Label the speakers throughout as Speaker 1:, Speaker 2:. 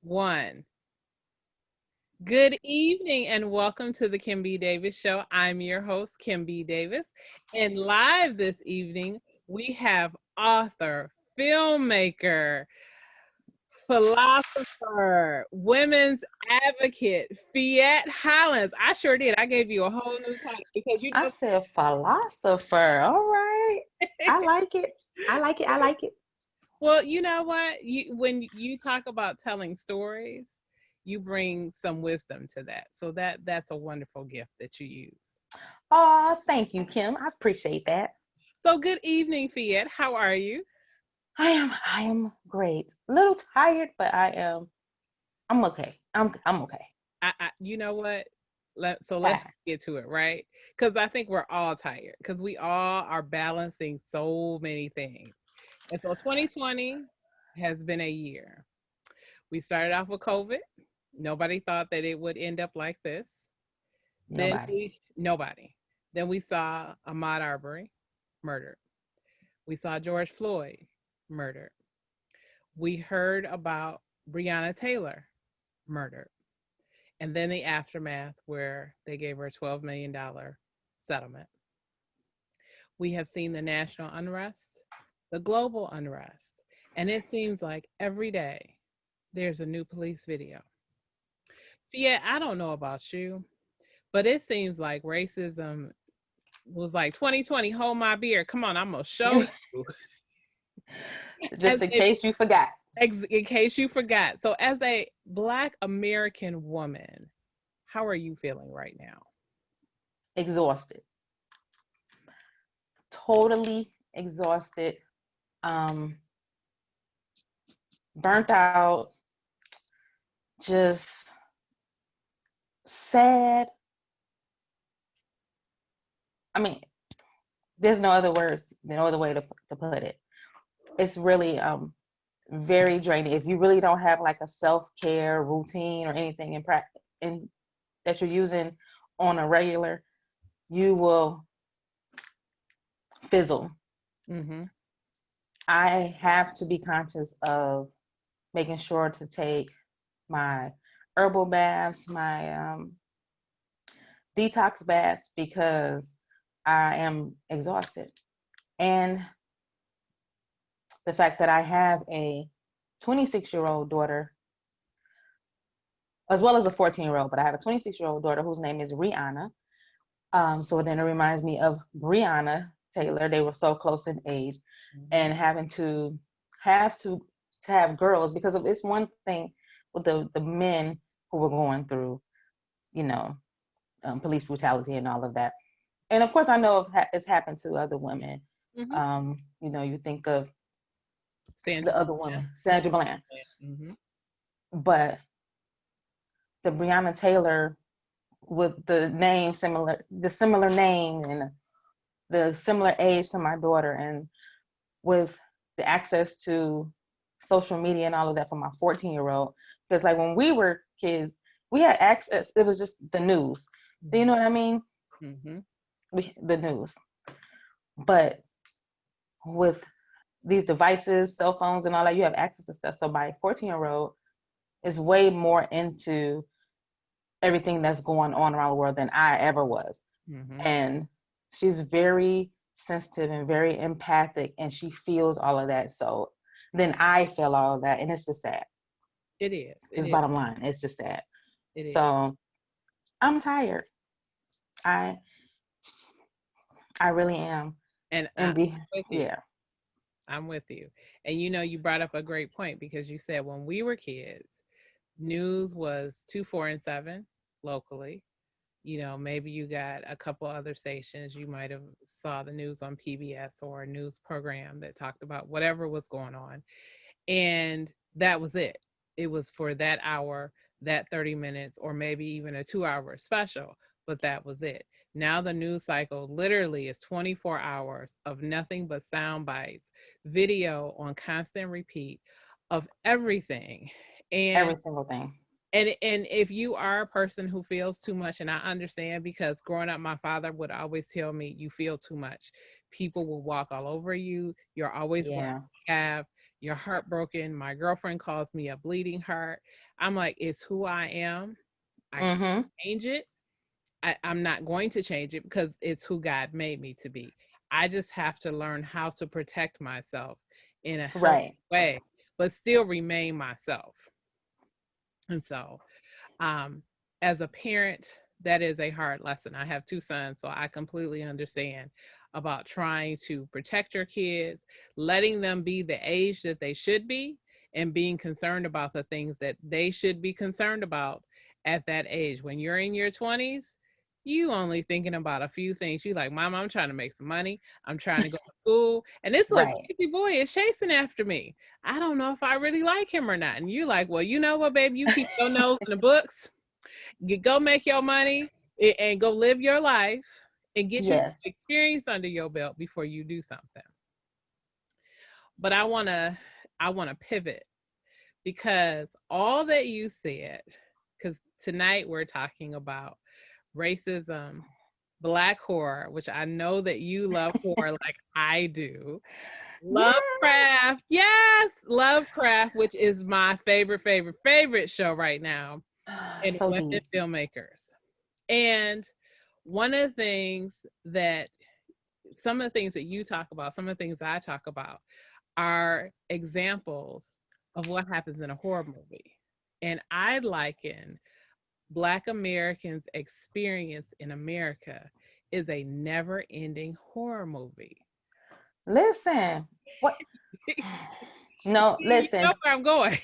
Speaker 1: one. Good evening and welcome to the Kim B. Davis Show. I'm your host, Kim B. Davis. And live this evening, we have author, filmmaker, philosopher, women's advocate, Phette Hollins. I sure did. I gave you a whole new title because you
Speaker 2: I
Speaker 1: know.
Speaker 2: said philosopher. All right. I like it. I like it. I like it.
Speaker 1: Well, you know what? When you talk about telling stories, you bring some wisdom to that. So that's a wonderful gift that you use.
Speaker 2: Oh, thank you, Kim. I appreciate that.
Speaker 1: So good evening, Phette. How are you?
Speaker 2: I am great. A little tired, but I'm okay. I'm okay.
Speaker 1: You know what? Let's
Speaker 2: Ah,
Speaker 1: get to it, right? Because I think we're all tired because we all are balancing so many things. And so 2020 has been a year. We started off with COVID. Nobody thought that it would end up like this. Then
Speaker 2: nobody.
Speaker 1: we nobody. Then we saw Ahmaud Arbery murdered. We saw George Floyd murdered. We heard about Breonna Taylor murdered. And then the aftermath where they gave her a $12 million settlement. We have seen the national unrest, the global unrest, and it seems like every day there's a new police video. Yeah, I don't know about you, but it seems like racism was like 2020, hold my beer. Come on, I'm gonna show you.
Speaker 2: Just in case you forgot.
Speaker 1: In case you forgot. So as a Black American woman, how are you feeling right now?
Speaker 2: Exhausted. Totally exhausted. Um, Burnt out. Just sad. I mean, there's no other words, no other way to put it. It's really very draining. If you really don't have like a self-care routine or anything in practice in that you're using on a regular, you will fizzle.
Speaker 1: Mm-hmm.
Speaker 2: I have to be conscious of making sure to take my herbal baths, my detox baths, because I am exhausted. And the fact that I have a 26-year-old daughter as well as a 14-year-old, but I have a 26-year-old daughter whose name is Rihanna. So then it reminds me of Breonna Taylor. They were so close in age, and having to have girls, because of it's one thing with the men who were going through, you know, police brutality and all of that. And of course, I know it's happened to other women.
Speaker 1: Mm-hmm.
Speaker 2: You think of
Speaker 1: Sandra
Speaker 2: the other
Speaker 1: Bland.
Speaker 2: woman, Sandra Bland,
Speaker 1: Mm-hmm.
Speaker 2: but the Breonna Taylor with the similar name and the similar age to my daughter, and with the access to social media and all of that for my 14-year-old. Because like when we were kids, we had access. It was just the news. Do you know what I mean?
Speaker 1: Mm-hmm.
Speaker 2: The news. But with these devices, cell phones, and all that, you have access to stuff. So my 14-year-old is way more into everything that's going on around the world than I ever was.
Speaker 1: Mm-hmm.
Speaker 2: And she's very sensitive and very empathic, and she feels all of that. So then I feel all of that, and it's just sad.
Speaker 1: It is. It
Speaker 2: Just
Speaker 1: is.
Speaker 2: bottom line, it's just sad.
Speaker 1: It is.
Speaker 2: So I'm tired. I I really am.
Speaker 1: And
Speaker 2: And the
Speaker 1: I'm with you.
Speaker 2: yeah,
Speaker 1: I'm with you. And you know, you brought up a great point because you said when we were kids, news was 2, 4, and 7 locally. You know, maybe you got a couple other stations. You might have saw the news on PBS or a news program that talked about whatever was going on. And that was it. It was for that hour, that 30 minutes, or maybe even a 2-hour special, but that was it. Now the news cycle literally is 24 hours of nothing but sound bites, video on constant repeat of everything.
Speaker 2: every
Speaker 1: And
Speaker 2: single thing.
Speaker 1: and if you are a person who feels too much, and I understand because growing up, my father would always tell me, you feel too much. People will walk all over you. You're always wearing
Speaker 2: Yeah.
Speaker 1: a have. You're heartbroken. My girlfriend calls me a bleeding heart. I'm like, it's who I am. I can't
Speaker 2: Mm-hmm.
Speaker 1: change it. I'm not going to change it because it's who God made me to be. I just have to learn how to protect myself in a healthy
Speaker 2: Right.
Speaker 1: way, but still remain myself. And so, um, as a parent, that is a hard lesson. I have two sons, so I completely understand about trying to protect your kids, letting them be the age that they should be, and being concerned about the things that they should be concerned about at that age. When you're in your 20s, you only thinking about a few things. You like, Mom, I'm trying to make some money. I'm trying to go to school. And this little
Speaker 2: Right.
Speaker 1: crazy boy is chasing after me. I don't know if I really like him or not. And you're like, well, you know what, baby? You keep your nose in the books. You go make your money and go live your life and get you some
Speaker 2: Yes.
Speaker 1: experience under your belt before you do something. But I wanna pivot because all that you said, because tonight we're talking about racism, Black horror, which I know that you love horror like I do.
Speaker 2: Yeah.
Speaker 1: LoveCraft, yes, LoveCraft, which is my favorite show right now, and
Speaker 2: So
Speaker 1: Women
Speaker 2: deep.
Speaker 1: Filmmakers. And one of the things that some of the things that you talk about, some of the things I talk about are examples of what happens in a horror movie. And I liken Black Americans' experience in America is a never ending horror movie.
Speaker 2: Listen. What? No,
Speaker 1: You know
Speaker 2: listen.
Speaker 1: where I'm going.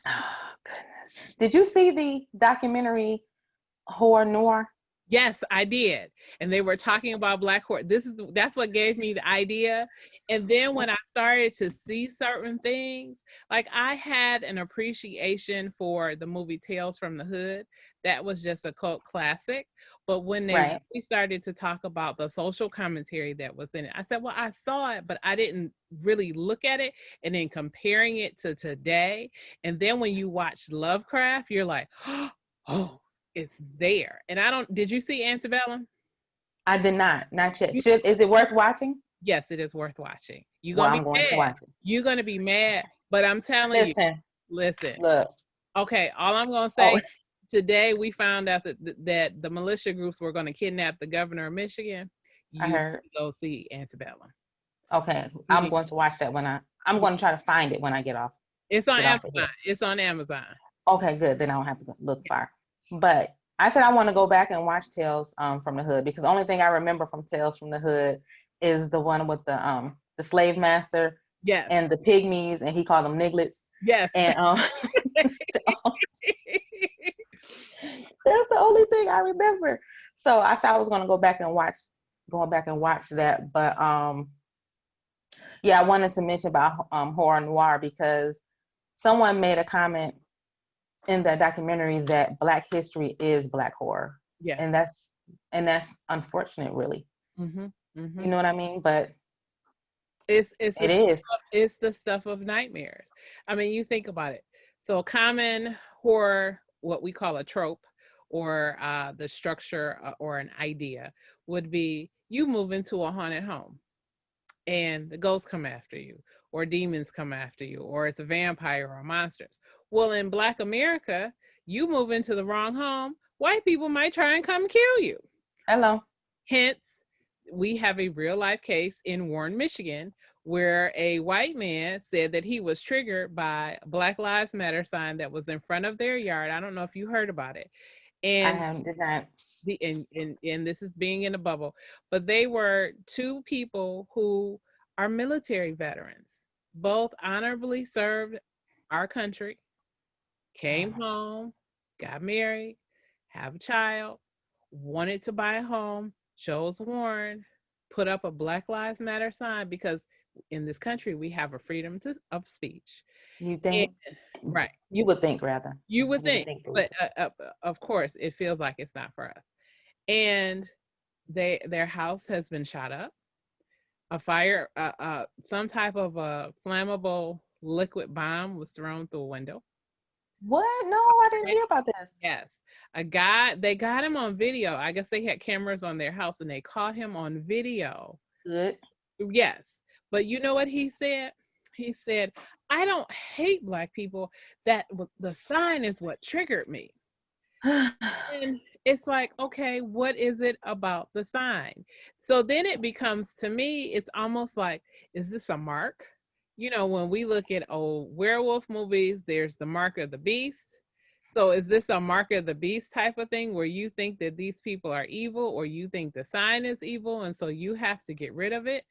Speaker 2: Oh, goodness. Did you see the documentary Horror Noir?
Speaker 1: Yes, I did. And they were talking about Black horror. That's what gave me the idea. And then when I started to see certain things, like I had an appreciation for the movie Tales from the Hood. That was just a cult classic. But when they
Speaker 2: Right.
Speaker 1: really started to talk about the social commentary that was in it, I said, well, I saw it, but I didn't really look at it. And then comparing it to today. And then when you watch Lovecraft, you're like, oh, it's there. And I don't, did you see Antebellum?
Speaker 2: I did not. Not yet.
Speaker 1: You-
Speaker 2: Should is it worth watching?
Speaker 1: Yes, it is worth watching. You're
Speaker 2: Well,
Speaker 1: gonna be
Speaker 2: I'm going to
Speaker 1: mad.
Speaker 2: watch it.
Speaker 1: You're gonna be mad, but I'm telling you,
Speaker 2: Listen,
Speaker 1: listen.
Speaker 2: look.
Speaker 1: Okay, all I'm gonna
Speaker 2: Oh,
Speaker 1: say today we found out that the militia groups were gonna kidnap the governor of Michigan.
Speaker 2: I
Speaker 1: You need
Speaker 2: heard.
Speaker 1: to go see Antebellum.
Speaker 2: Okay,
Speaker 1: You
Speaker 2: I'm
Speaker 1: need
Speaker 2: going to watch that when I'm
Speaker 1: yeah.
Speaker 2: going to try to find it when I
Speaker 1: It's on
Speaker 2: get off of
Speaker 1: Amazon.
Speaker 2: here.
Speaker 1: It's on Amazon.
Speaker 2: Okay, good. Then I don't have to look far. But I said I want to go back and watch Tales from the Hood because the only thing I remember from Tales from the Hood is the one with the slave master
Speaker 1: Yes.
Speaker 2: and the pygmies, and he called them nigglets.
Speaker 1: Yes.
Speaker 2: And so that's the only thing I remember. So I said I was going to going back and watch that. But yeah, I wanted to mention about horror noir because someone made a comment in that documentary that Black history is Black horror,
Speaker 1: Yes.
Speaker 2: and that's unfortunate, really.
Speaker 1: Mm-hmm.
Speaker 2: You
Speaker 1: Mm-hmm.
Speaker 2: know what I mean? But
Speaker 1: It's
Speaker 2: it is.
Speaker 1: it's the stuff of nightmares. I mean, you think about it. So common horror, what we call a trope, or the structure or an idea, would be you move into a haunted home and the ghosts come after you, or demons come after you, or it's a vampire or monsters. Well, in Black America, you move into the wrong home, white people might try and come kill you.
Speaker 2: Hello.
Speaker 1: Hence, we have a real life case in Warren, Michigan, where a white man said that he was triggered by a Black Lives Matter sign that was in front of their yard. I don't know if you heard about it.
Speaker 2: I
Speaker 1: And
Speaker 2: have did not.
Speaker 1: and this is being in a bubble, but they were two people who are military veterans, both honorably served our country, came home, got married, have a child, wanted to buy a home, chose Warren, put up a Black Lives Matter sign because in this country we have a freedom of speech.
Speaker 2: You
Speaker 1: And,
Speaker 2: think?
Speaker 1: right,
Speaker 2: You would think rather.
Speaker 1: you would
Speaker 2: You would
Speaker 1: think,
Speaker 2: think they would.
Speaker 1: but of course it feels like it's not for us. And their house has been shot up. A fire, some type of a flammable liquid bomb was thrown through a window.
Speaker 2: What? No, I didn't hear about this.
Speaker 1: Yes. A guy, they got him on video. I guess they had cameras on their house and they caught him on video.
Speaker 2: Good.
Speaker 1: Yes. But you know what he said? he said, I don't hate Black people. The sign is what triggered me. And it's like, okay, what is it about the sign? So then it becomes, to me, it's almost like, is this a mark? You know, when we look at old werewolf movies, there's the mark of the beast. So is this a mark of the beast type of thing where you think that these people are evil, or you think the sign is evil and so you have to get rid of it?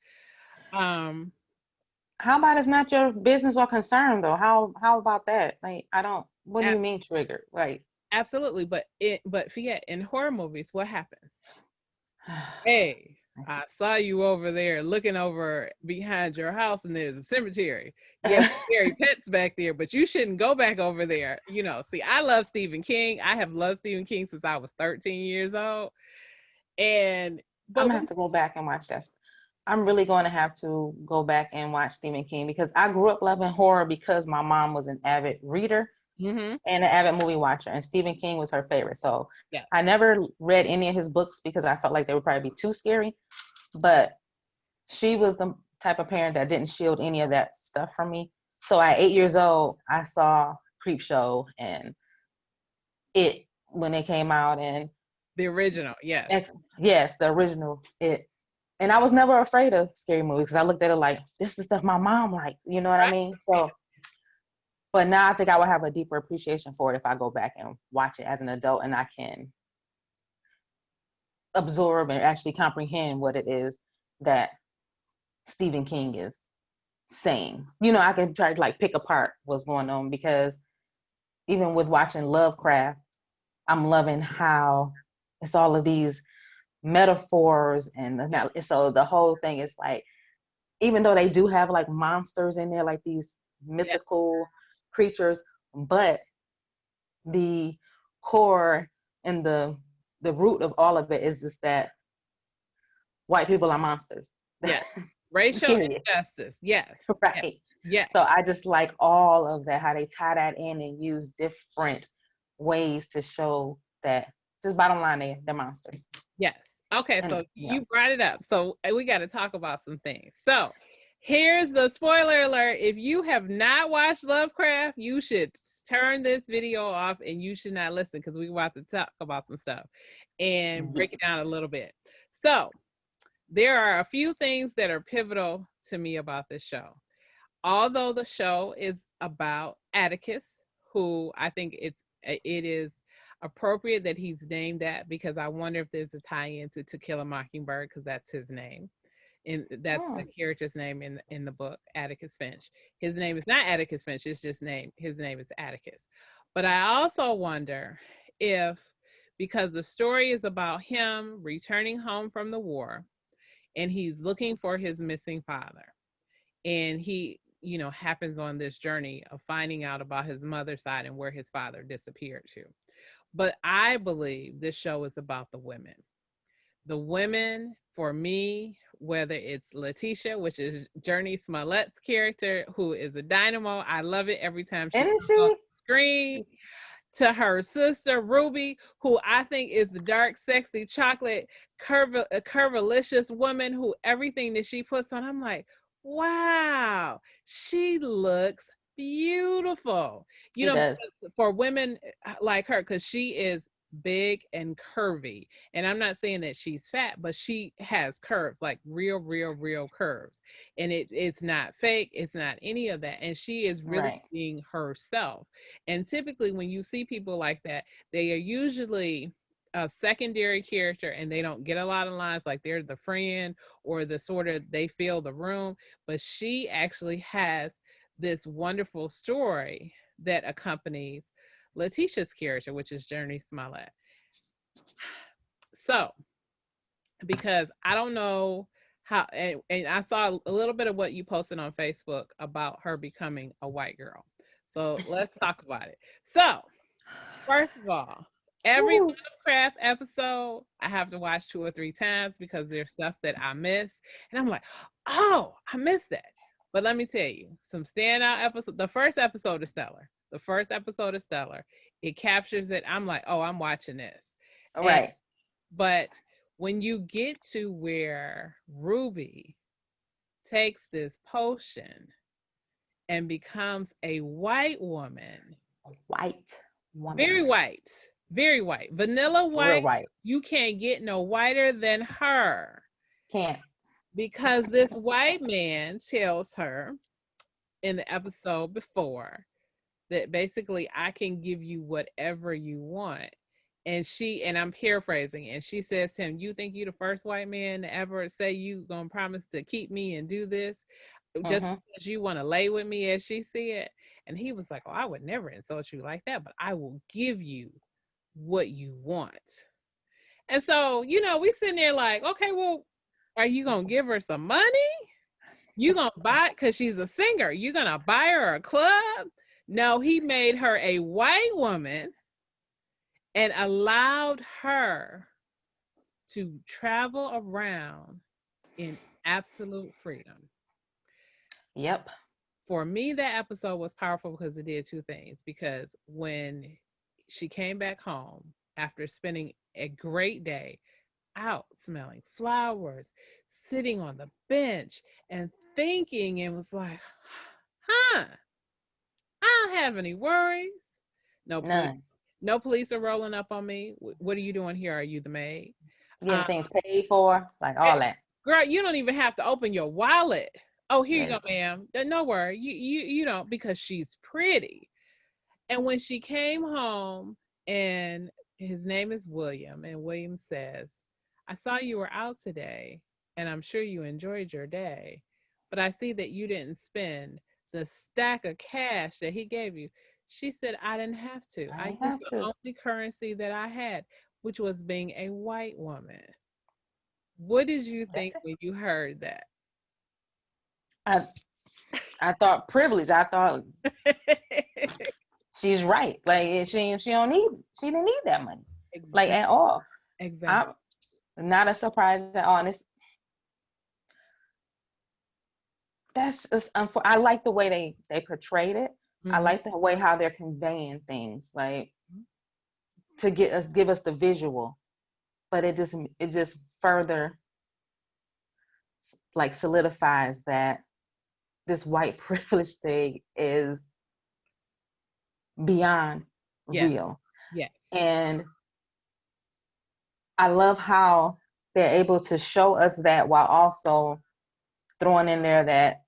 Speaker 1: Um,
Speaker 2: How about it's not your business or concern though? How about that? Like, I don't. What do you mean triggered? Like,
Speaker 1: absolutely, but forget, in horror movies, what happens? Hey, I saw you over there looking over behind your house and there's a cemetery. Yeah, scary pets back there, but you shouldn't go back over there. You know, see, I love Stephen King. I have loved Stephen King since I was 13 years old. And
Speaker 2: I'm
Speaker 1: but
Speaker 2: gonna have to go back and watch that. I'm really going to have to go back and watch Stephen King because I grew up loving horror because my mom was an avid reader
Speaker 1: mm-hmm,
Speaker 2: and an avid movie watcher, and Stephen King was her favorite. So
Speaker 1: yeah,
Speaker 2: I never read any of his books because I felt like they would probably be too scary. But she was the type of parent that didn't shield any of that stuff from me. So at 8 years old, I saw Creepshow and It when it came out, and
Speaker 1: the original, yes.
Speaker 2: yes, the original It. And I was never afraid of scary movies because I looked at it like, this is stuff my mom liked. You know what I
Speaker 1: Right.
Speaker 2: mean? So, but now I think I would have a deeper appreciation for it if I go back and watch it as an adult and I can absorb and actually comprehend what it is that Stephen King is saying. You know, I can try to like pick apart what's going on because even with watching Lovecraft, I'm loving how it's all of these metaphors and so the whole thing is like, even though they do have like monsters in there, like these
Speaker 1: Yeah,
Speaker 2: mythical creatures, but the core and the root of all of it is just that white people are monsters.
Speaker 1: yeah. Racial
Speaker 2: Period.
Speaker 1: injustice. Yes. Yes.
Speaker 2: Right.
Speaker 1: Yes.
Speaker 2: So I just like all of that, how they tie that in and use different ways to show that, just bottom line, they're monsters.
Speaker 1: Yes. Okay,
Speaker 2: And
Speaker 1: so you brought it up. So we got to talk about some things. So here's the spoiler alert. If you have not watched Lovecraft, you should turn this video off and you should not listen because we're about to talk about some stuff and break it down a little bit. So there are a few things that are pivotal to me about this show. Although the show is about Atticus, who I think it is appropriate that he's named that, because I wonder if there's a tie-in to Kill a Mockingbird, because that's his name. And that's the character's name in the book, Atticus Finch. His name is not Atticus Finch, it's just his name is Atticus. But I also wonder if, because the story is about him returning home from the war and he's looking for his missing father, and he, you know, happens on this journey of finding out about his mother's side and where his father disappeared to. But I believe this show is about the women. The women, for me, whether it's Letitia, which is Journey Smollett's character, who is a dynamo. I love it every time she
Speaker 2: isn't
Speaker 1: comes on
Speaker 2: she?
Speaker 1: the screen. To her sister Ruby, who I think is the dark, sexy, chocolate, curvilicious woman, who everything that she puts on, I'm like, wow, she looks beautiful. You
Speaker 2: She
Speaker 1: know,
Speaker 2: does.
Speaker 1: for women like her, because she is big and curvy. And I'm not saying that she's fat, but she has curves, like real curves. And it's not fake, it's not any of that. And she is really
Speaker 2: Right.
Speaker 1: being herself. And typically when you see people like that, they are usually a secondary character and they don't get a lot of lines, like they're the friend or the sort of, they fill the room. But she actually has this wonderful story that accompanies Letitia's character, which is Journey Smollett. So, because I don't know how, and I saw a little bit of what you posted on Facebook about her becoming a white girl. So let's talk about it. So, first of all, every
Speaker 2: Woo.
Speaker 1: Lovecraft episode I have to watch 2 or 3 times because there's stuff that I miss. And I'm like, oh, I missed that. But let me tell you, some standout episodes. The first episode is stellar. The first episode is stellar. It captures it. I'm like, oh, I'm watching this. And
Speaker 2: Right.
Speaker 1: but when you get to where Ruby takes this potion and becomes a white woman.
Speaker 2: White
Speaker 1: Very
Speaker 2: woman.
Speaker 1: white. Very white. Vanilla
Speaker 2: Real
Speaker 1: white.
Speaker 2: white.
Speaker 1: You can't get no whiter than her.
Speaker 2: Can't.
Speaker 1: Because this white man tells her in the episode before that basically I can give you whatever you want. And I'm paraphrasing, and she says to him, "You think you the first white man to ever say you gonna promise to keep me and do this just
Speaker 2: Mm-hmm.
Speaker 1: because you want to lay with me," as she said. And he was like, "Oh, I would never insult you like that, but I will give you what you want." And so, we sitting there like, okay, well, are you gonna give her some money? You gonna buy it because she's a singer? You gonna buy her a club? No, he made her a white woman and allowed her to travel around in absolute freedom.
Speaker 2: Yep.
Speaker 1: For me, that episode was powerful because it did two things. Because when she came back home after spending a great day out smelling flowers, sitting on the bench and thinking, and was like, huh, I don't have any worries. No police,
Speaker 2: None.
Speaker 1: no police are rolling up on me. What are you doing here? Are you the maid?
Speaker 2: Getting
Speaker 1: Um,
Speaker 2: things paid for, like all that.
Speaker 1: Girl, you don't even have to open your wallet. Oh, here you go,
Speaker 2: Yes.
Speaker 1: ma'am. No worry. You don't, because she's pretty. And when she came home, and his name is William, and William says, "I saw you were out today, and I'm sure you enjoyed your day, but I see that you didn't spend the stack of cash that he gave you." She said, "I didn't have to.
Speaker 2: I
Speaker 1: I
Speaker 2: ain't
Speaker 1: used
Speaker 2: have
Speaker 1: the
Speaker 2: to.
Speaker 1: only currency that I had, which was being a white woman." What did you
Speaker 2: That's
Speaker 1: think
Speaker 2: it.
Speaker 1: when you heard that?
Speaker 2: I I thought privilege. I thought she's right. Like she didn't need that money. Like
Speaker 1: Exactly.
Speaker 2: at all.
Speaker 1: Exactly.
Speaker 2: I'm not a surprise at all. And I like the way they portrayed it. I
Speaker 1: Mm-hmm.
Speaker 2: like the way how they're conveying things, like to give us the visual, but it just further like solidifies that this white privilege thing is beyond
Speaker 1: Yes.
Speaker 2: real.
Speaker 1: Yes.
Speaker 2: And I love how they're able to show us that while also throwing in there that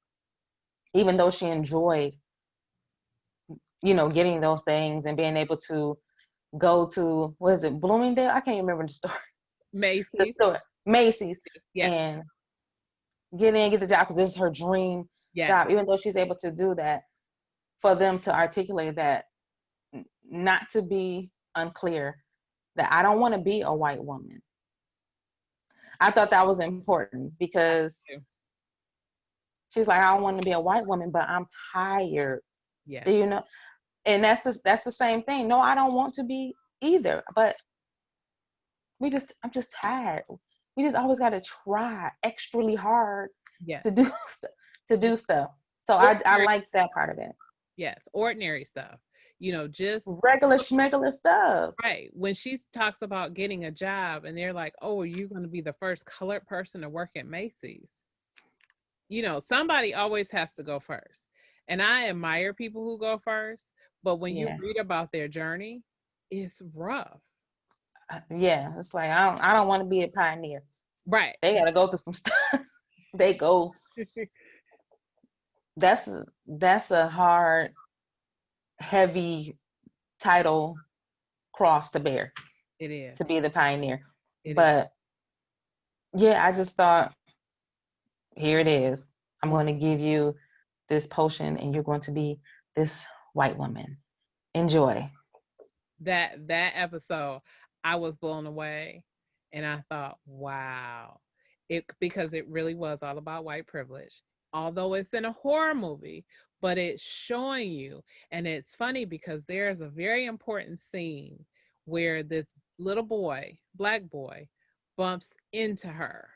Speaker 2: even though she enjoyed, getting those things and being able to go to, what is it, Bloomingdale? I can't remember the store. The
Speaker 1: Macy's.
Speaker 2: store, Macy's,
Speaker 1: Yeah.
Speaker 2: and get the job because this is her dream
Speaker 1: Yes.
Speaker 2: job. Even though she's able to do that, for them to articulate that, not to be unclear, that I don't want to be a white woman. I thought that was important because she's like, I don't want to be a white woman, but I'm tired. Do
Speaker 1: Yes.
Speaker 2: you know? And that's the same thing. No, I don't want to be either. But I'm just tired. We just always got to try extremely hard to
Speaker 1: Yes.
Speaker 2: do stuff. To
Speaker 1: Yes.
Speaker 2: do stuff. So I
Speaker 1: Ordinary.
Speaker 2: like that part of it.
Speaker 1: Yes. Ordinary stuff. Just
Speaker 2: Regular schmegular stuff.
Speaker 1: right. When she talks about getting a job, and they're like, "Oh, are you going to be the first colored person to work at Macy's?" Somebody always has to go first. And I admire people who go first. But when you
Speaker 2: Yeah.
Speaker 1: read about their journey, it's rough.
Speaker 2: Yeah. It's like I don't want to be a pioneer.
Speaker 1: Right.
Speaker 2: They gotta go through some stuff. They go. That's a hard, heavy title cross to bear,
Speaker 1: It is.
Speaker 2: to be the pioneer.
Speaker 1: It is.
Speaker 2: But yeah, I just thought, here it is. I'm going to give you this potion, and you're going to be this white woman. Enjoy.
Speaker 1: That episode, I was blown away, and I thought, wow. Because it really was all about white privilege. Although it's in a horror movie, but it's showing you. And it's funny because there's a very important scene where this little boy, black boy, bumps into her.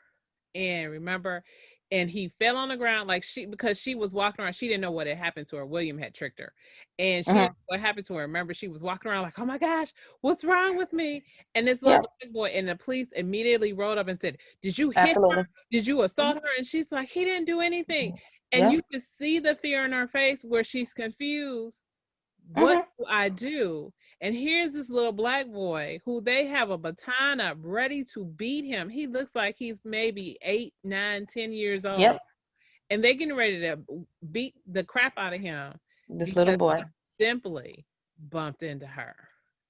Speaker 1: And remember, and he fell on the ground, like, because she was walking around, she didn't know what had happened to her. William had tricked her, and she didn't
Speaker 2: Mm-hmm.
Speaker 1: know what happened to her. Remember, she was walking around like, "Oh my gosh, what's wrong with me?" And this little
Speaker 2: Yep,
Speaker 1: black boy, and the police immediately rolled up and said, "Did you hit her?
Speaker 2: absolutely.
Speaker 1: Did you assault her?" And she's like, "He didn't do anything." And you can see the fear in her face where she's confused. What
Speaker 2: Mhm.
Speaker 1: do I do? And here's this little black boy who they have a baton up ready to beat him. He looks like he's maybe 8, 9, 10 years old.
Speaker 2: Yep.
Speaker 1: And they're getting ready to beat the crap out of him
Speaker 2: This little
Speaker 1: because
Speaker 2: boy.
Speaker 1: he simply bumped into her.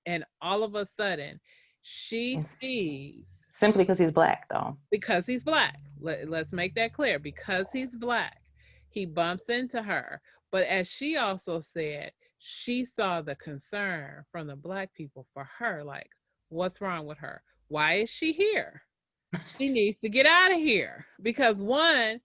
Speaker 1: And all of a sudden, she sees,
Speaker 2: Simply because he's black, though.
Speaker 1: because he's black. Let's make that clear. Because he's black, he bumps into her. But as she also said, she saw the concern from the black people for her. Like, what's wrong with her? Why is she here? She needs to get out of here. Because one,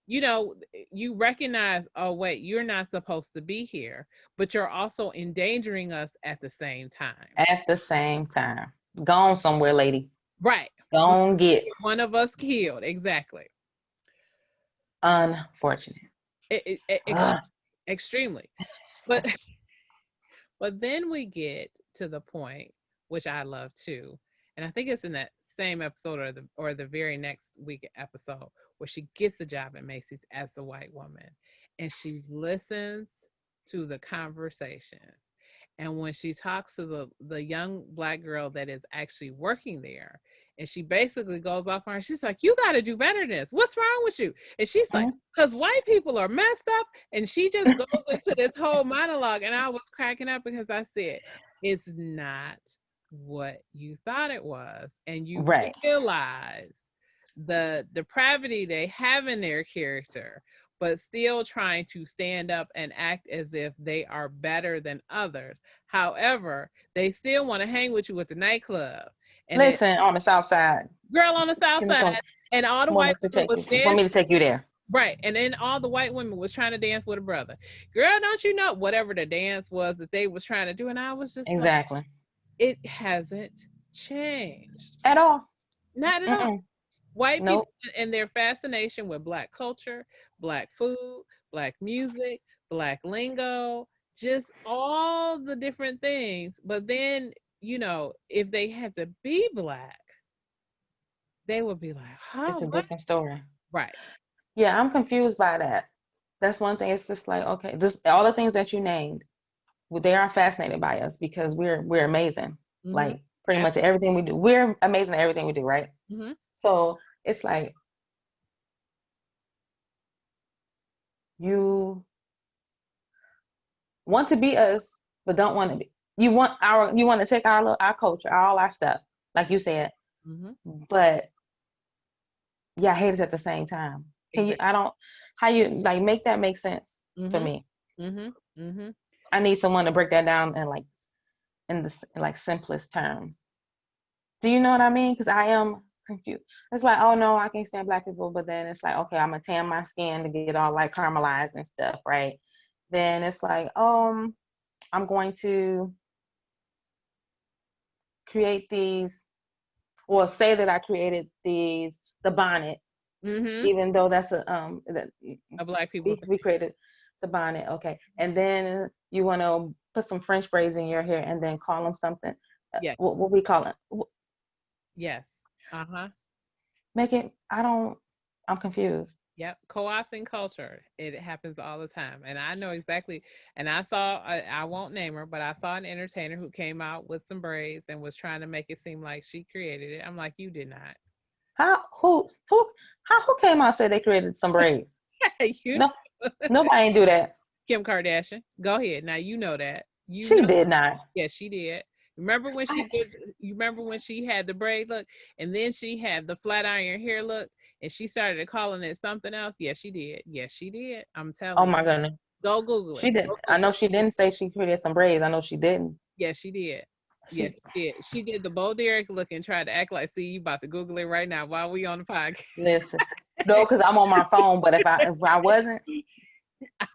Speaker 1: you recognize, oh, wait, you're not supposed to be here, but you're also endangering us at the same time.
Speaker 2: At the same time. Gone somewhere, lady.
Speaker 1: Right.
Speaker 2: Don't get
Speaker 1: one of us killed. Exactly.
Speaker 2: unfortunate.
Speaker 1: Extremely. But then we get to the point, which I love too, and I think it's in that same episode or the very next week episode, where she gets a job at Macy's as a white woman, and she listens to the conversations. And when she talks to the young black girl that is actually working there, and she basically goes off on her, she's like, you got to do better than this. What's wrong with you? And she's like, because white people are messed up. And she just goes into this whole monologue. And I was cracking up because I said, it's not what you thought it was. And you realize the depravity they have in their character, but still trying to stand up and act as if they are better than others. However, they still want to hang with you at the nightclub. And
Speaker 2: listen, on the south side.
Speaker 1: Girl, on the south side. And all the white women was dancing.
Speaker 2: Want me to take you there.
Speaker 1: Right. And then all the white women was trying to dance with a brother. Girl, don't you know whatever the dance was that they was trying to do? And I was just
Speaker 2: exactly.
Speaker 1: Like, it hasn't changed.
Speaker 2: At all.
Speaker 1: Not at all. White people and their fascination with black culture, black food, black music, black lingo, just all the different things. But then, if they had to be black, they would be like,
Speaker 2: it's a different story.
Speaker 1: Right.
Speaker 2: Yeah, I'm confused by that. That's one thing. It's just like, okay, just all the things that you named, they are fascinated by us because we're amazing. Mm-hmm. Like pretty much everything we do. We're amazing at everything we do, right? Mm-hmm. So it's like you want to be us, but don't want to be. You want to take our culture, all our stuff, like you said. Mm-hmm. But yeah, I hate it at the same time. How you like make that make sense for me? Mm-hmm. Mm-hmm. I need someone to break that down in the simplest terms. Do you know what I mean? Because I am confused. It's like, oh no, I can't stand black people, but then it's like, okay, I'm gonna tan my skin to get all like caramelized and stuff, right? Then it's like, I'm going to create these, or say that I created the bonnet. Mm-hmm. Even though that's a
Speaker 1: black people
Speaker 2: we created the bonnet, okay, and then you want to put some French braids in your hair and then call them something. Yeah. What we call it?
Speaker 1: Yes.
Speaker 2: Make it. I'm confused.
Speaker 1: Yep. Co-opting culture. It happens all the time. And I know exactly. And I won't name her, but I saw an entertainer who came out with some braids and was trying to make it seem like she created it. I'm like, you did not.
Speaker 2: Who came out and said they created some braids? Nobody ain't do that.
Speaker 1: Kim Kardashian. Go ahead. Now you know that.
Speaker 2: She did not.
Speaker 1: Yes, she did. Remember when you remember when she had the braid look and then she had the flat iron hair look and she started calling it something else? Yes, she did. Yes, she did. I'm telling you.
Speaker 2: Oh my goodness.
Speaker 1: Go Google it.
Speaker 2: She did. I know she didn't say she created some braids. I know she didn't.
Speaker 1: Yes, she did. Yes, she did. She did the Bo Derek look and tried to act like, see, you about to Google it right now while we on the podcast.
Speaker 2: Listen. No, because I'm on my phone, but if I wasn't,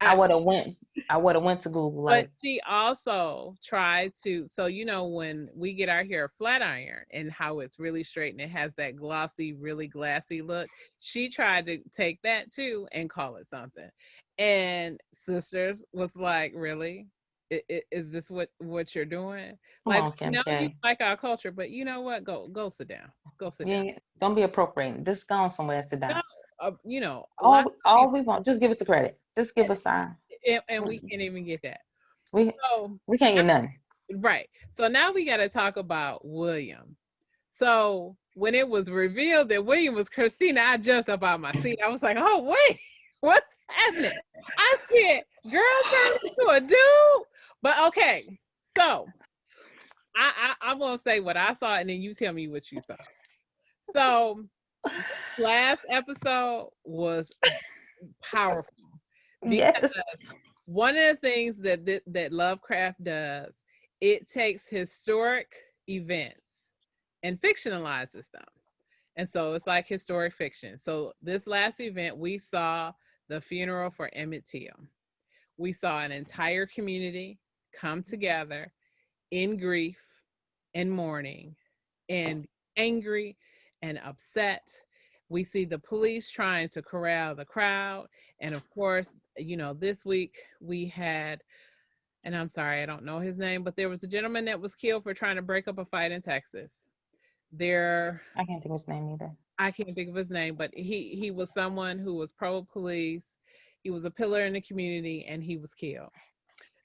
Speaker 2: I would have went to Google.
Speaker 1: But she also tried to, so when we get our hair flat iron and how it's really straight and it has that glossy, really glassy look, she tried to take that too and call it something. And sisters was like, really? Is this what you're doing? Like, you like our culture, but you know what? Go sit down. Go sit down.
Speaker 2: Don't be appropriating. Just go on somewhere and sit down.
Speaker 1: you know, a lot of
Speaker 2: All
Speaker 1: people,
Speaker 2: we want, just give us the credit. Just give us time.
Speaker 1: and we can't even get that.
Speaker 2: We
Speaker 1: So
Speaker 2: we can't get nothing.
Speaker 1: right. So now we got to talk about William. So when it was revealed that William was Christina, I jumped up out my seat. I was like, oh wait, what's happening? I said, girl turned into a dude. But okay, so I'm gonna say what I saw, and then you tell me what you saw. So last episode was powerful because
Speaker 2: Yes.
Speaker 1: one of the things that LoveCraft does, it takes historic events and fictionalizes them. And so it's like historic fiction. So this last event, we saw the funeral for Emmett Till. We saw an entire community come together in grief and mourning and angry and upset. We see the police trying to corral the crowd. And of course, you know, this week we had, and I'm sorry, I don't know his name, but there was a gentleman that was killed for trying to break up a fight in Texas. There,
Speaker 2: I can't think of his name either.
Speaker 1: I can't think of his name, but he was someone who was pro police. He was a pillar in the community, and he was killed.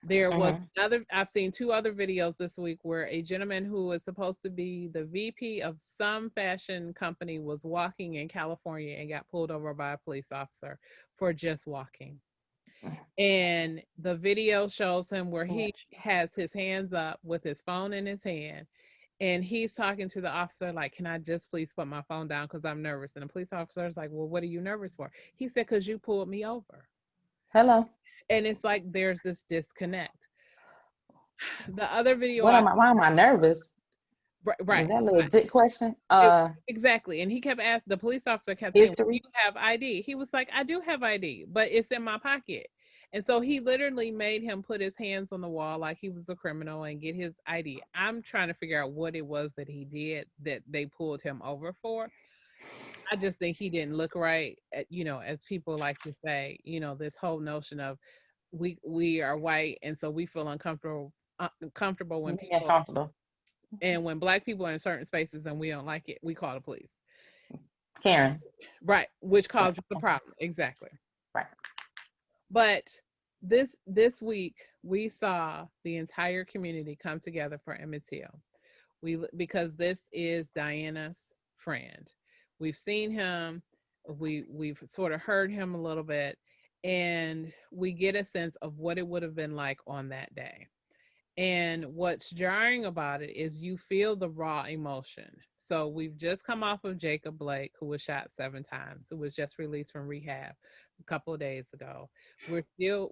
Speaker 1: There was another, I've seen 2 other videos this week where a gentleman who was supposed to be the VP of some fashion company was walking in California and got pulled over by a police officer for just walking. And the video shows him where he has his hands up with his phone in his hand. And he's talking to the officer like, can I just please put my phone down because I'm nervous? And the police officer is like, well, what are you nervous for? He said, because you pulled me over.
Speaker 2: Hello.
Speaker 1: And it's like there's this disconnect. The other video,
Speaker 2: Why am I nervous?
Speaker 1: Right.
Speaker 2: Is that a legit question?
Speaker 1: Exactly. And he kept asking, the police officer kept saying, do you have ID? He was like, I do have ID, but it's in my pocket. And so he literally made him put his hands on the wall like he was a criminal and get his ID. I'm trying to figure out what it was that he did that they pulled him over for. I just think he didn't look right. You know, as people like to say, you know, this whole notion of we are white, and so we feel comfortable when people
Speaker 2: comfortable.
Speaker 1: And when Black people are in certain spaces and we don't like it, we call the police.
Speaker 2: Karens.
Speaker 1: Right, which causes the problem. Exactly.
Speaker 2: Right.
Speaker 1: But this week we saw the entire community come together for Emmett Till. Because this is Diana's friend. We've seen him, we've sort of heard him a little bit, and we get a sense of what it would have been like on that day. And what's jarring about it is you feel the raw emotion. So we've just come off of Jacob Blake, who was shot 7 times, who was just released from rehab a couple of days ago.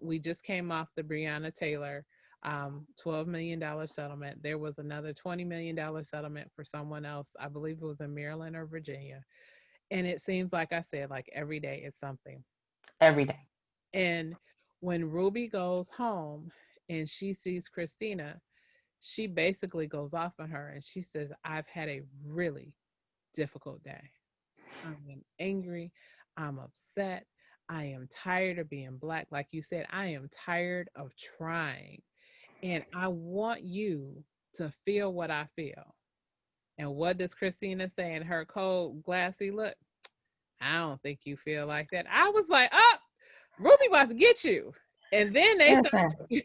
Speaker 1: We just came off the Breonna Taylor $12 million settlement. There was another $20 million settlement for someone else. I believe it was in Maryland or Virginia. And it seems like I said, like every day it's something.
Speaker 2: Every day.
Speaker 1: And when Ruby goes home and she sees Christina, she basically goes off on her and she says, I've had a really difficult day. I am angry. I'm upset. I am tired of being Black. Like you said, I am tired of trying. And I want you to feel what I feel. And what does Christina say in her cold, glassy look? I don't think you feel like that. I was like, oh, Ruby about to get you. And then they started.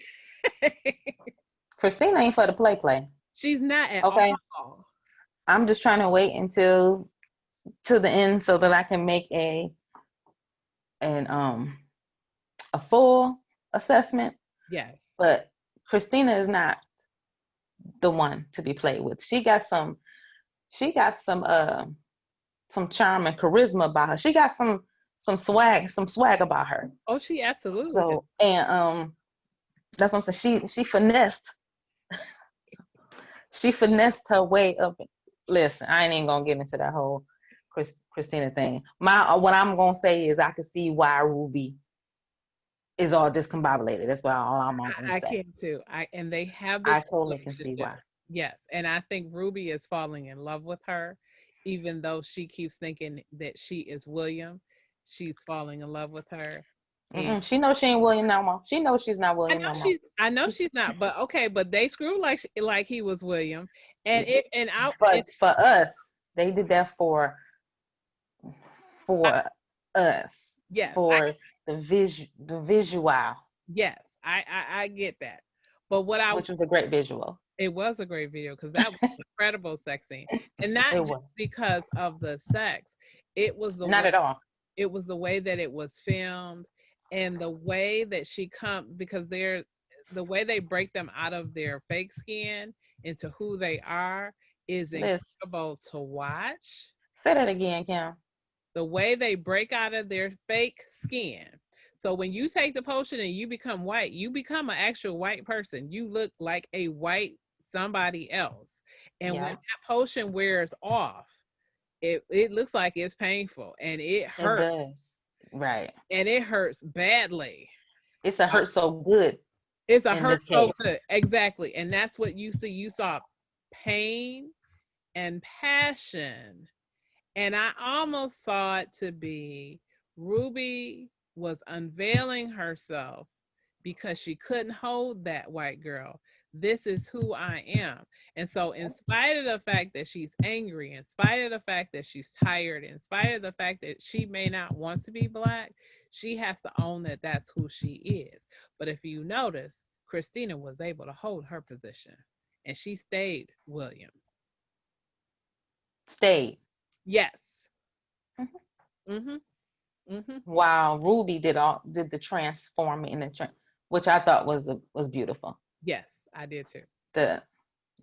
Speaker 2: Christina ain't for the play.
Speaker 1: She's not at all.
Speaker 2: I'm just trying to wait until to the end so that I can make a full assessment.
Speaker 1: Yes.
Speaker 2: But Christina is not the one to be played with. She got some charm and charisma about her. She got some swag about her.
Speaker 1: Oh, she absolutely.
Speaker 2: So and that's what I'm saying. She finessed her way up. Listen, I ain't even gonna get into that whole Christina thing. What I'm gonna say is I can see why Ruby is all discombobulated. That's why all I'm gonna say.
Speaker 1: I can too. And they have this.
Speaker 2: I totally can see why.
Speaker 1: Yes, and I think Ruby is falling in love with her, even though she keeps thinking that she is William. She's falling in love with her.
Speaker 2: She knows she ain't William no more. She knows she's not William no more.
Speaker 1: I know she's not, but okay, but they screw like he was William, and
Speaker 2: for us, they did that for us
Speaker 1: Yes,
Speaker 2: for the visual,
Speaker 1: yes, I get that. But what I
Speaker 2: which was a great visual.
Speaker 1: it was a great video because that was an incredible sex scene, and not
Speaker 2: It
Speaker 1: just
Speaker 2: was.
Speaker 1: because of the sex. It was the
Speaker 2: Not
Speaker 1: way
Speaker 2: at all.
Speaker 1: it was the way that it was filmed, and the way that she come because they're the way they break them out of their fake skin into who they are is
Speaker 2: Liz,
Speaker 1: incredible to watch.
Speaker 2: say that again, Kim.
Speaker 1: The way they break out of their fake skin. So when you take the potion and you become white, you become an actual white person. You look like a white somebody else. And when
Speaker 2: Yeah,
Speaker 1: that potion wears off, it looks like it's painful and it
Speaker 2: it
Speaker 1: hurts,
Speaker 2: does. Right.
Speaker 1: and it hurts badly.
Speaker 2: It's a
Speaker 1: Uh,
Speaker 2: hurt so good
Speaker 1: It's a
Speaker 2: in
Speaker 1: hurt
Speaker 2: this
Speaker 1: so
Speaker 2: case.
Speaker 1: good. Exactly. And that's what you see. You saw pain and passion. And I almost saw it to be Ruby was unveiling herself because she couldn't hold that white girl. This is who I am. And so, in spite of the fact that she's angry, in spite of the fact that she's tired, in spite of the fact that she may not want to be black, she has to own that that's who she is. But if you notice, Christina was able to hold her position and she stayed William.
Speaker 2: Stayed.
Speaker 1: Yes.
Speaker 2: Mhm.
Speaker 1: Mm-hmm. Mm-hmm.
Speaker 2: While Ruby did the transforming and which I thought was beautiful.
Speaker 1: Yes, I did too.
Speaker 2: The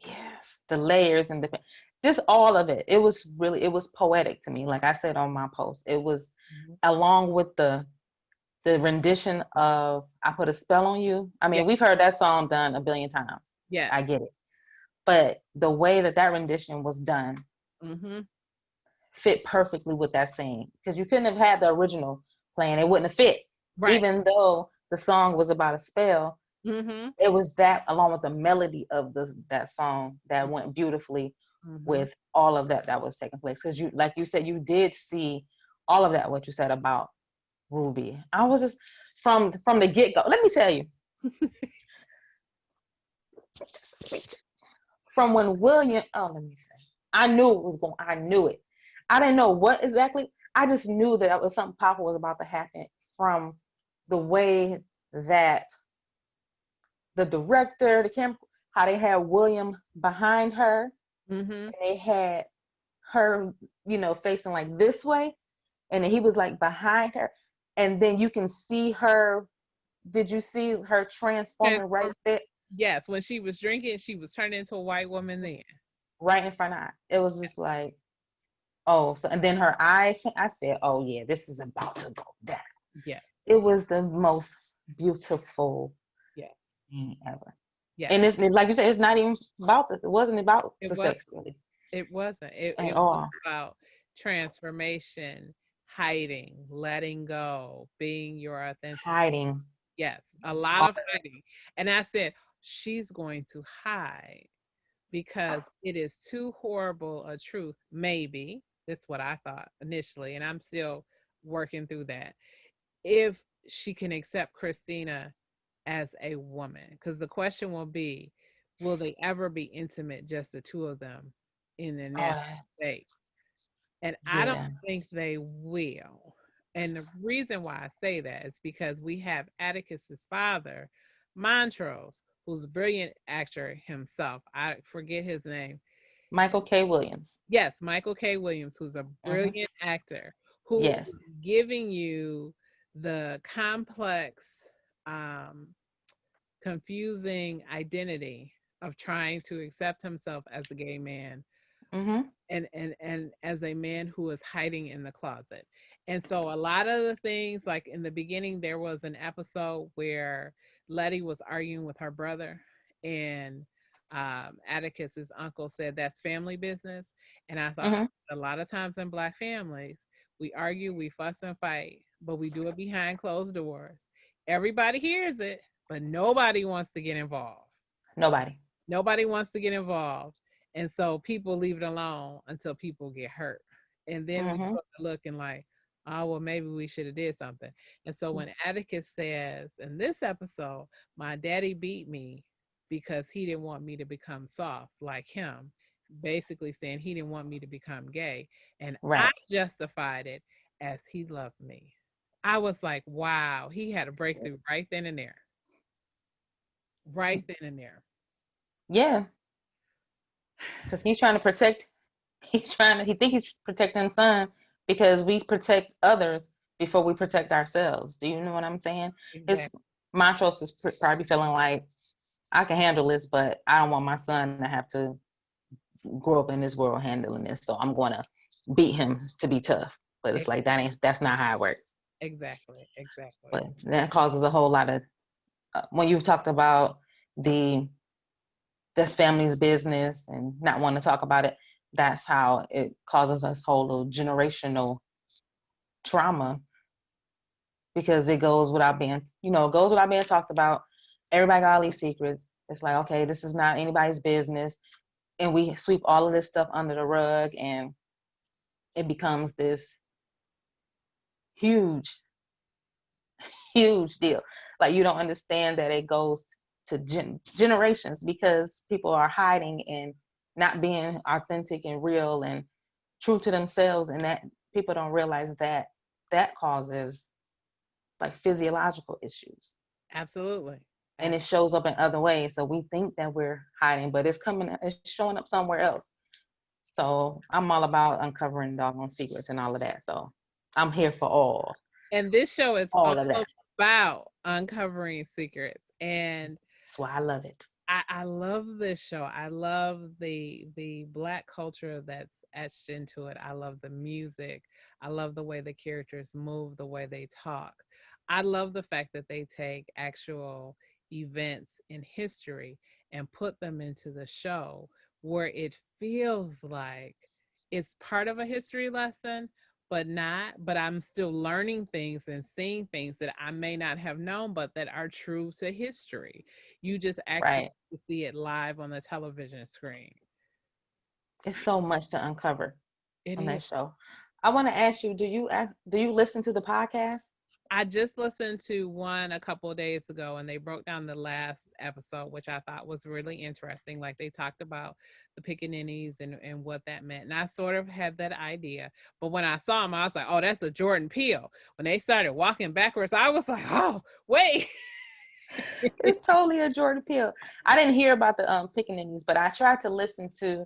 Speaker 2: yes, the layers and the just all of it. It was poetic to me. Like I said on my post, it was
Speaker 1: Mm-hmm.
Speaker 2: along with the rendition of I Put a Spell on You. I
Speaker 1: Yeah.
Speaker 2: mean, we've heard that song done a billion times.
Speaker 1: Yes.
Speaker 2: I get it. But the way that rendition was done
Speaker 1: Mm-hmm.
Speaker 2: fit perfectly with that scene because you couldn't have had the original playing. It wouldn't have fit.
Speaker 1: Right.
Speaker 2: Even though the song was about a spell,
Speaker 1: Mm-hmm.
Speaker 2: it was that along with the melody of that song that went beautifully
Speaker 1: Mm-hmm.
Speaker 2: with all of that was taking place. Because you, like you said, you did see all of that. What you said about Ruby, I was just from the get go. Let me tell you, from when William, oh, let me say, I knew it was going. I knew it. I didn't know what exactly. I just knew that was something powerful was about to happen from the way that the director, the camera, how they had William behind her,
Speaker 1: Mm-hmm.
Speaker 2: and they had her, facing like this way, and then he was like behind her, and then you can see her. Did you see her transforming right there,
Speaker 1: Yes, when she was drinking, she was turned into a white woman then.
Speaker 2: right in front of her? It was just like, oh, so and then her eyes. I said, oh yeah, this is about to go down.
Speaker 1: Yes.
Speaker 2: It was the most beautiful
Speaker 1: Yes.
Speaker 2: thing ever.
Speaker 1: Yes.
Speaker 2: And it's like you said, it's not even about it wasn't about
Speaker 1: It
Speaker 2: the
Speaker 1: was
Speaker 2: sex really
Speaker 1: it wasn't. It
Speaker 2: at
Speaker 1: was
Speaker 2: all.
Speaker 1: about transformation, hiding, letting go, being your authentic.
Speaker 2: Hiding.
Speaker 1: Yes, a lot
Speaker 2: All
Speaker 1: of hiding. And I said, she's going to hide because it is too horrible a truth. Maybe that's what I thought initially, and I'm still working through that. If she can accept Christina as a woman, because the question will be, will they ever be intimate, just the two of them in their natural
Speaker 2: that.
Speaker 1: state? And I don't
Speaker 2: Yeah.
Speaker 1: think they will. And the reason why I say that is because we have Atticus's father, Montrose, who's a brilliant actor himself. I forget his name.
Speaker 2: Michael K. Williams.
Speaker 1: Yes, Michael K. Williams, who's a
Speaker 2: Hmm.
Speaker 1: brilliant actor, who
Speaker 2: Yes.
Speaker 1: is giving you the complex, um, confusing identity of trying to accept himself as a gay man,
Speaker 2: Hmm.
Speaker 1: and as a man who is hiding in the closet. And so a lot of the things, like in the beginning there was an episode where Letty was arguing with her brother, and Atticus's uncle said that's family business. And I thought,
Speaker 2: Hmm.
Speaker 1: a lot of times in black families we argue, we fuss and fight, but we do it behind closed doors. Everybody hears it, but nobody wants to get involved.
Speaker 2: Nobody.
Speaker 1: Nobody wants to get involved. And so people leave it alone until people get hurt. And then we
Speaker 2: Hmm.
Speaker 1: go to looking like, oh, well, maybe we should have did something. And so when Atticus says in this episode, my daddy beat me because he didn't want me to become soft like him, basically saying he didn't want me to become gay. And I
Speaker 2: Right.
Speaker 1: justified it as he loved me. I was like, wow, he had a breakthrough right then and there. Right then and there.
Speaker 2: Yeah, because he's trying to protect. He think he's protecting the son because we protect others before we protect ourselves. Do you know what I'm saying? His
Speaker 1: Exactly.
Speaker 2: Montrose is probably feeling like I can handle this, but I don't want my son to have to grow up in this world handling this. So I'm going to beat him to be tough. But it's like that's not how it works.
Speaker 1: Exactly. Exactly.
Speaker 2: But that causes a whole lot of when you talked about the this family's business and not want to talk about it. That's how it causes us whole little generational trauma because it goes without being, it goes without being talked about. Everybody got all these secrets. It's like, okay, this is not anybody's business. And we sweep all of this stuff under the rug and it becomes this huge, huge deal. Like you don't understand that it goes to generations because people are hiding and not being authentic and real and true to themselves. And that people don't realize that that causes like physiological issues.
Speaker 1: Absolutely.
Speaker 2: And it shows up in other ways. So we think that we're hiding, but it's showing up somewhere else. So I'm all about uncovering doggone secrets and all of that. So I'm here for
Speaker 1: And this show is all
Speaker 2: all of that.
Speaker 1: about uncovering secrets. And
Speaker 2: That's why I love it.
Speaker 1: I love this show. I love the Black culture that's etched into it. I love the music. I love the way the characters move, the way they talk. I love the fact that they take actual events in history and put them into the show where it feels like it's part of a history lesson, but not, but I'm still learning things and seeing things that I may not have known, but that are true to history. You just actually
Speaker 2: Right.
Speaker 1: see it live on the television screen.
Speaker 2: It's so much to uncover
Speaker 1: It
Speaker 2: on
Speaker 1: is.
Speaker 2: that show. I want to ask you, do you listen to the podcast?
Speaker 1: I just listened to one a couple of days ago and they broke down the last episode, which I thought was really interesting. Like they talked about the pickaninnies and what that meant. And I sort of had that idea. But when I saw him, I was like, oh, that's a Jordan Peele. When they started walking backwards, I was like, oh, wait.
Speaker 2: It's totally a Jordan Peele. I didn't hear about the pickaninnies, but I tried to listen to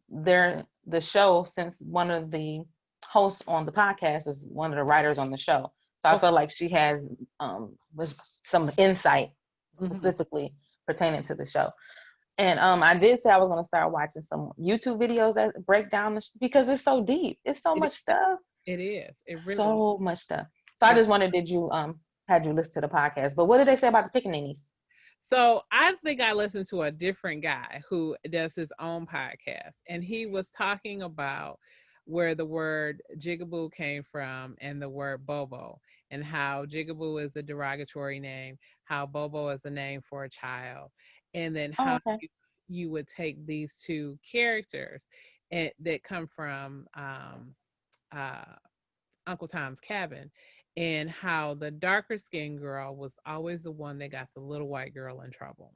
Speaker 2: the show since one of the hosts on the podcast is one of the writers on the show. So I
Speaker 1: Okay.
Speaker 2: feel like she has was some insight
Speaker 1: Mhm.
Speaker 2: specifically pertaining to the show. And I did say I was going to start watching some YouTube videos that break down because it's so deep. It's so
Speaker 1: It,
Speaker 2: much stuff.
Speaker 1: it is. It really
Speaker 2: So much stuff. So I
Speaker 1: is.
Speaker 2: just wondered, did you had you listen to the podcast? But what did they say about the pickaninnies?
Speaker 1: So I think I listened to a different guy who does his own podcast, and he was talking about where the word jigaboo came from and the word bobo, and how jigaboo is a derogatory name, how bobo is a name for a child, and then
Speaker 2: Oh,
Speaker 1: how
Speaker 2: okay.
Speaker 1: you would take these two characters that come from uh, Uncle Tom's Cabin, and how the darker skinned girl was always the one that got the little white girl in trouble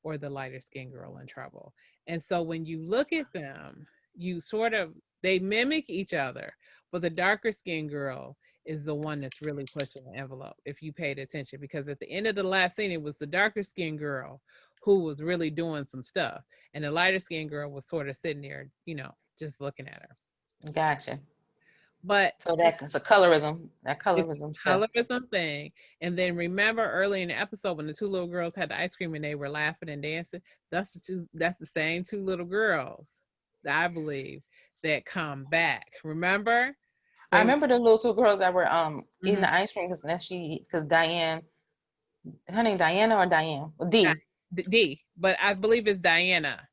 Speaker 1: or the lighter skinned girl in trouble. And so when you look at them, you sort of, they mimic each other, but the darker skinned girl is the one that's really pushing the envelope if you paid attention, because at the end of the last scene it was the darker skinned girl who was really doing some stuff, and the lighter skinned girl was sort of sitting there, just looking at her.
Speaker 2: Gotcha.
Speaker 1: But
Speaker 2: So that's a that
Speaker 1: it's
Speaker 2: colorism
Speaker 1: a
Speaker 2: stuff.
Speaker 1: colorism thing. And then remember early in the episode when the two little girls had the ice cream and they were laughing and dancing? That's the same two little girls, I believe, that come back. Remember?
Speaker 2: I
Speaker 1: They were
Speaker 2: remember the little two girls that were eating
Speaker 1: mhm,
Speaker 2: the ice cream because Diane, her name Diana or Diane? Well, D.
Speaker 1: D, but I believe it's Diana.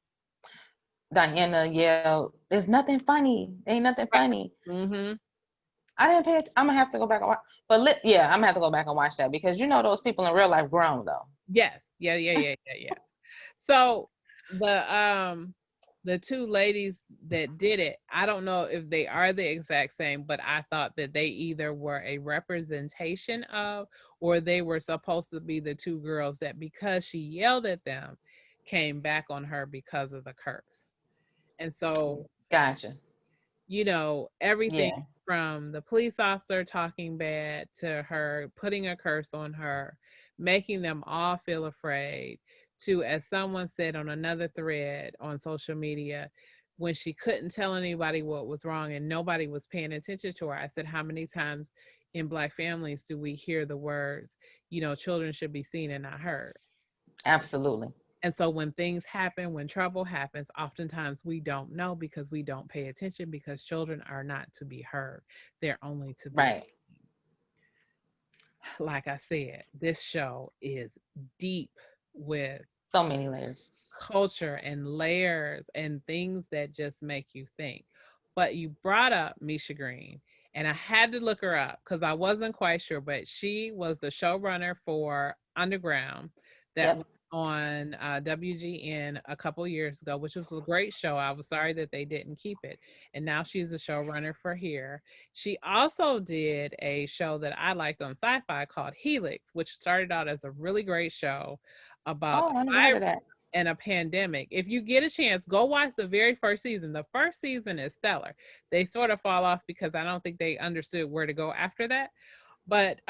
Speaker 2: Diana yelled, "There's nothing funny. Ain't nothing funny."
Speaker 1: Mm-hmm.
Speaker 2: I didn't pay it. I'm gonna have to go back and watch. But yeah, I'm gonna have to go back and watch that because those people in real life grown though.
Speaker 1: Yes. Yeah, yeah, yeah, yeah, yeah. So the two ladies that did it, I don't know if they are the exact same, but I thought that they either were a representation of, or they were supposed to be the two girls that because she yelled at them came back on her because of the curse. And so
Speaker 2: Gotcha.
Speaker 1: everything
Speaker 2: Yeah.
Speaker 1: from the police officer talking bad to her putting a curse on her, making them all feel afraid, to, as someone said on another thread on social media, when she couldn't tell anybody what was wrong and nobody was paying attention to her, I said, how many times in Black families do we hear the words, children should be seen and not heard?
Speaker 2: Absolutely.
Speaker 1: And so when things happen, when trouble happens, oftentimes we don't know because we don't pay attention, because children are not to be heard. They're only to be.
Speaker 2: Right.
Speaker 1: Like I said, this show is deep with
Speaker 2: So many layers.
Speaker 1: culture and layers and things that just make you think. But you brought up Misha Green, and I had to look her up because I wasn't quite sure, but she was the showrunner for Underground that was
Speaker 2: Yep.
Speaker 1: on WGN a couple years ago, which was a great show. I was sorry that they didn't keep it. And now she's a showrunner for here. She also did a show that I liked on Sci-Fi called Helix, which started out as a really great show about
Speaker 2: Oh, I
Speaker 1: a
Speaker 2: never heard of that.
Speaker 1: and a pandemic. If you get a chance, go watch the very first season. The first season is stellar. They sort of fall off because I don't think they understood where to go after that. But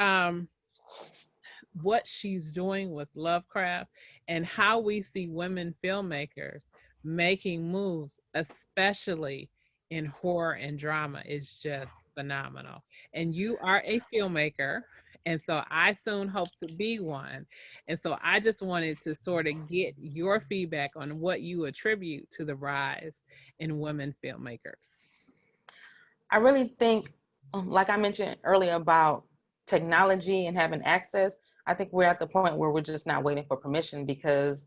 Speaker 1: what she's doing with LoveCraft and how we see women filmmakers making moves, especially in horror and drama, is just phenomenal. And you are a filmmaker. And so I soon hope to be one. And so I just wanted to sort of get your feedback on what you attribute to the rise in women filmmakers.
Speaker 2: I really think, like I mentioned earlier about technology and having access, I think we're at the point where we're just not waiting for permission because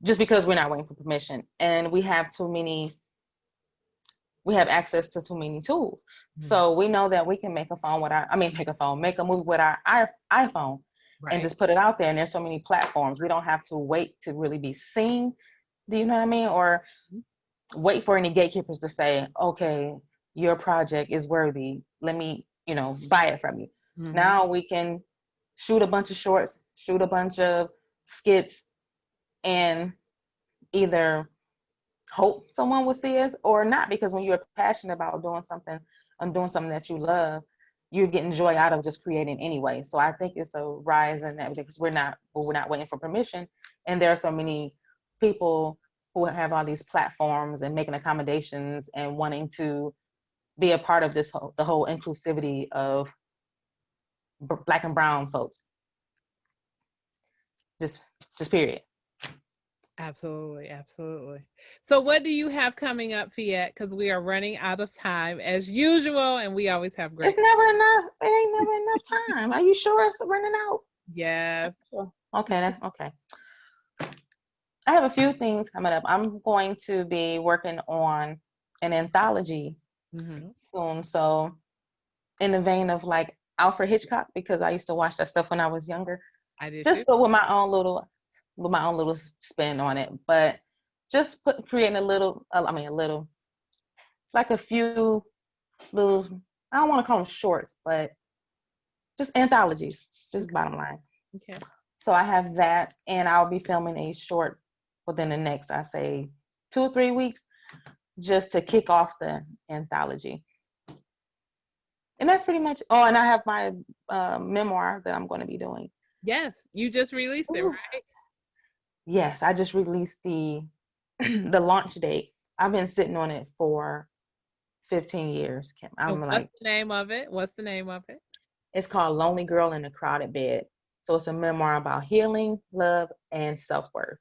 Speaker 2: we're not waiting for permission. And we have access to too many tools. So we know that we can make a phone with make a movie with our iPhone and
Speaker 1: Right.
Speaker 2: just put it out there. And there's so many platforms. We don't have to wait to really be seen. Do you know what I mean? Or wait for any gatekeepers to say, okay, your project is worthy. Let me, buy it from you. Now we can shoot a bunch of shorts, shoot a bunch of skits, and either hope someone will see us or not, because when you're passionate about doing something and doing something that you love, you're getting joy out of just creating anyway. So I think it's a rise in that because we're not waiting for permission, and there are so many people who have all these platforms and making accommodations and wanting to be a part of the whole inclusivity of Black and brown folks. Just period.
Speaker 1: Absolutely, absolutely. So, what do you have coming up, Fiat? Because we are running out of time as usual, and we always have great.
Speaker 2: It's never enough. It ain't never enough time. Are you sure it's running out?
Speaker 1: Yes.
Speaker 2: Okay, that's okay. I have a few things coming up. I'm going to be working on an anthology soon. So, in the vein of like Alfred Hitchcock, because I used to watch that stuff when I was younger.
Speaker 1: I did
Speaker 2: Just
Speaker 1: too.
Speaker 2: go with my own little spin on it, but just creating a little, like a few little, I don't want to call them shorts, but just anthologies, just bottom line.
Speaker 1: Okay.
Speaker 2: So I have that, and I'll be filming a short within the next, I say, 2 or 3 weeks, just to kick off the anthology. And that's pretty much. Oh, and I have my memoir that I'm going to be doing.
Speaker 1: Yes, you just released it, right?
Speaker 2: Yes, I just released the the launch date. I've been sitting on it for 15 years.
Speaker 1: What's the name of it? What's the name of it?
Speaker 2: It's called Lonely Girl in a Crowded Bed. So it's a memoir about healing, love, and self-worth.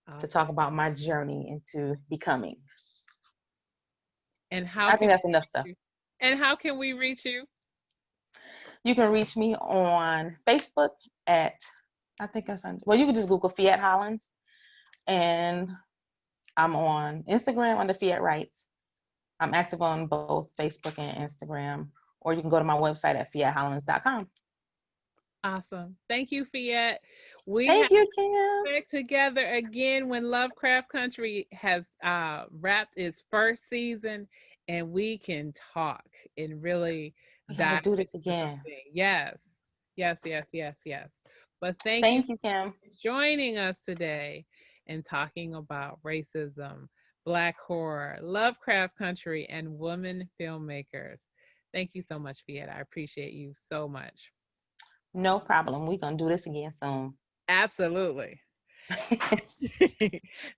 Speaker 2: Awesome. To talk about my journey into becoming.
Speaker 1: And how
Speaker 2: I think that's enough stuff.
Speaker 1: And how can we reach you?
Speaker 2: You can reach me on Facebook at, I think that's on, well, you can just Google Phette Hollins. And I'm on Instagram under Phette Writes. I'm active on both Facebook and Instagram. Or you can go to my website at phettehollins.com.
Speaker 1: Awesome. Thank you, Phette.
Speaker 2: Thank you, Kim.
Speaker 1: Back together again when LoveCraft Country has wrapped its first season, and we can talk and really
Speaker 2: do this again.
Speaker 1: Yes. But thank you,
Speaker 2: Kim,
Speaker 1: for joining us today and talking about racism, Black horror, LoveCraft country, and women filmmakers. Thank you so much, Phette. I appreciate you so much.
Speaker 2: No problem. We're going to do this again soon.
Speaker 1: Absolutely.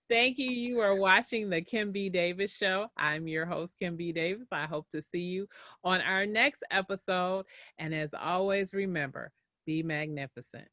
Speaker 1: Thank you. You are watching the Kim B. Davis Show. I'm your host, Kim B. Davis. I hope to see you on our next episode. And as always, remember, be magnificent.